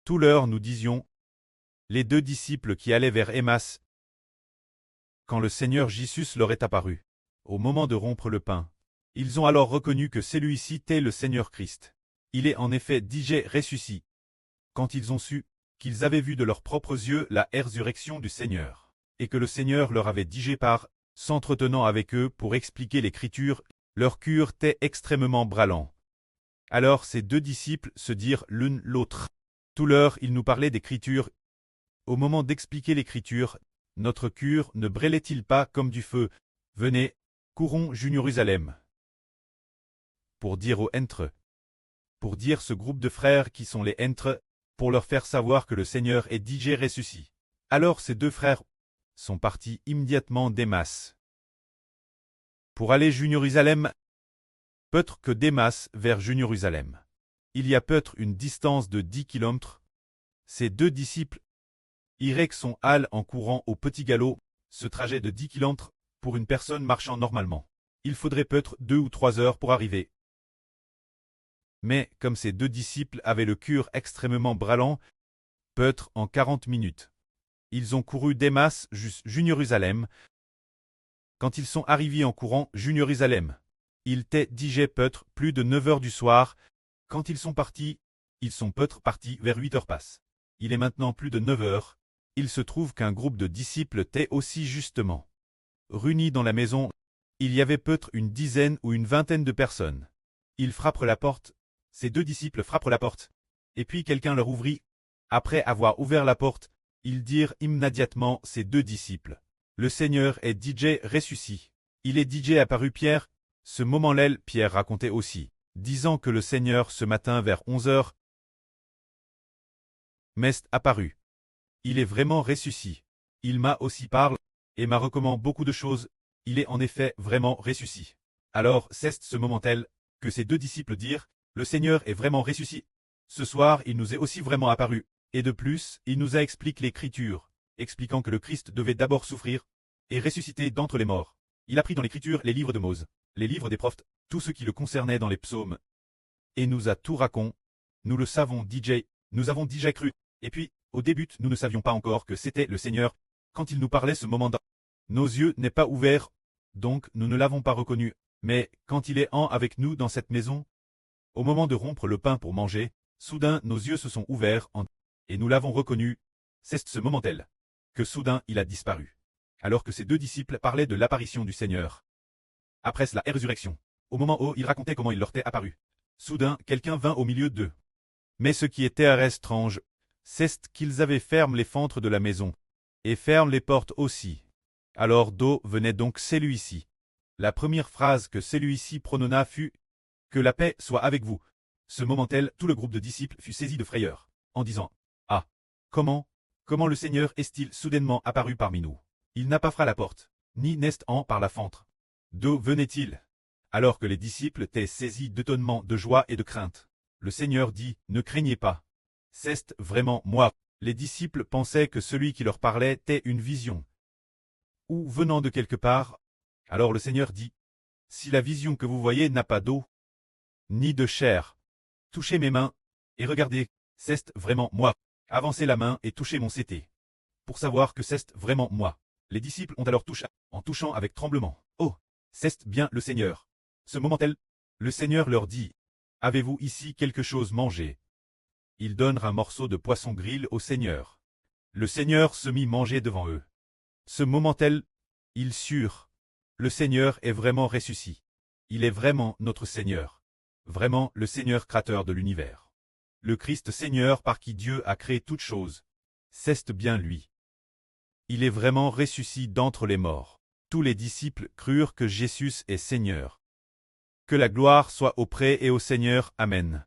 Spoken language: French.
Tout l'heure nous disions, les deux disciples qui allaient vers Emmaüs, quand le Seigneur Jésus leur est apparu, au moment de rompre le pain. Ils ont alors reconnu que celui-ci était le Seigneur Christ. Il est en effet DJ ressuscité. Quand ils ont su qu'ils avaient vu de leurs propres yeux la résurrection du Seigneur, et que le Seigneur leur avait dit par, s'entretenant avec eux pour expliquer l'Écriture, leur cœur était extrêmement brûlant. Alors ces deux disciples se dirent l'un l'autre. Tout l'heure ils nous parlaient d'Écriture. Au moment d'expliquer l'Écriture, notre cœur ne brûlait-il pas comme du feu? Venez, courons Jérusalem. Pour dire aux êtres, pour dire ce groupe de frères qui sont les êtres, pour leur faire savoir que le Seigneur est DJ ressuscité. Alors ces deux frères sont partis immédiatement d'Emmaüs. Pour aller Jérusalem, peut-être que d'Emmaüs vers Jérusalem. Il y a peut-être une distance de 10 kilomètres. Ces deux disciples iraient son hall en courant au petit galop, ce trajet de 10 kilomètres pour une personne marchant normalement. Il faudrait peut-être 2 ou 3 heures pour arriver. Mais, comme ces deux disciples avaient le cœur extrêmement brûlant, peut-être en 40 minutes. Ils ont couru d'Emmaüs jusqu'à Jérusalem. Quand ils sont arrivés en courant Jérusalem, il était DJ peut-être plus de 9 heures du soir. Quand ils sont partis peut-être partis vers 8 heures passe. Il est maintenant plus de 9 heures. Il se trouve qu'un groupe de disciples était aussi justement réunis dans la maison. Il y avait peut-être une dizaine ou une vingtaine de personnes. Ils frappent la porte. Ces deux disciples frappent la porte. Et puis quelqu'un leur ouvrit. Après avoir ouvert la porte, ils dirent immédiatement ces deux disciples. Le Seigneur est DJ ressuscité. Il est DJ apparu Pierre. Ce moment-là, Pierre racontait aussi, disant que le Seigneur ce matin vers 11 heures m'est apparu. Il est vraiment ressuscité. Il m'a aussi parlé et m'a recommandé beaucoup de choses. Il est en effet vraiment ressuscité. Alors c'est ce moment-là que ces deux disciples dirent, le Seigneur est vraiment ressuscité. Ce soir, il nous est aussi vraiment apparu. Et de plus, il nous a expliqué l'Écriture, expliquant que le Christ devait d'abord souffrir et ressusciter d'entre les morts. Il a pris dans l'Écriture les livres de Moïse, les livres des prophètes, tout ce qui le concernait dans les psaumes. Et nous a tout raconté. Nous le savons DJ, nous avons déjà cru. Et puis, au début, nous ne savions pas encore que c'était le Seigneur. Quand il nous parlait ce moment-là, nos yeux n'étaient pas ouverts, donc nous ne l'avons pas reconnu. Mais, quand il est avec nous dans cette maison, au moment de rompre le pain pour manger, soudain nos yeux se sont ouverts et nous l'avons reconnu. C'est ce moment-là que soudain il a disparu. Alors que ces deux disciples parlaient de l'apparition du Seigneur. Après la résurrection, au moment où il racontait comment il leur était apparu, soudain quelqu'un vint au milieu d'eux. Mais ce qui était étrange, c'est qu'ils avaient fermé les fenêtres de la maison, et fermé les portes aussi. Alors d'où venait donc celui-ci? La première phrase que celui-ci prononna fut « Que la paix soit avec vous ». Ce moment-là, tout le groupe de disciples fut saisi de frayeur, en disant « Ah, comment le Seigneur est-il soudainement apparu parmi nous? Il n'a pas frappé la porte, ni n'est par la fenêtre. D'où venait-il » Alors que les disciples étaient saisis d'étonnement, de joie et de crainte, le Seigneur dit « Ne craignez pas. C'est vraiment moi ». Les disciples pensaient que celui qui leur parlait était une vision, ou venant de quelque part. Alors le Seigneur dit « Si la vision que vous voyez n'a pas d'eau, ni de chair, touchez mes mains, et regardez, c'est vraiment moi. Avancez la main et touchez mon cété. Pour savoir que c'est vraiment moi. » Les disciples ont alors touché, en touchant avec tremblement. « Oh, c'est bien le Seigneur. » Ce moment-là, le Seigneur leur dit « Avez-vous ici quelque chose mangé ?» Ils donnent un morceau de poisson grillé au Seigneur. Le Seigneur se mit manger devant eux. Ce moment-là, ils surent. Le Seigneur est vraiment ressuscité. Il est vraiment notre Seigneur. Vraiment le Seigneur créateur de l'univers. Le Christ Seigneur par qui Dieu a créé toutes choses. C'est bien lui. Il est vraiment ressuscité d'entre les morts. Tous les disciples crurent que Jésus est Seigneur. Que la gloire soit auprès et au Seigneur. Amen.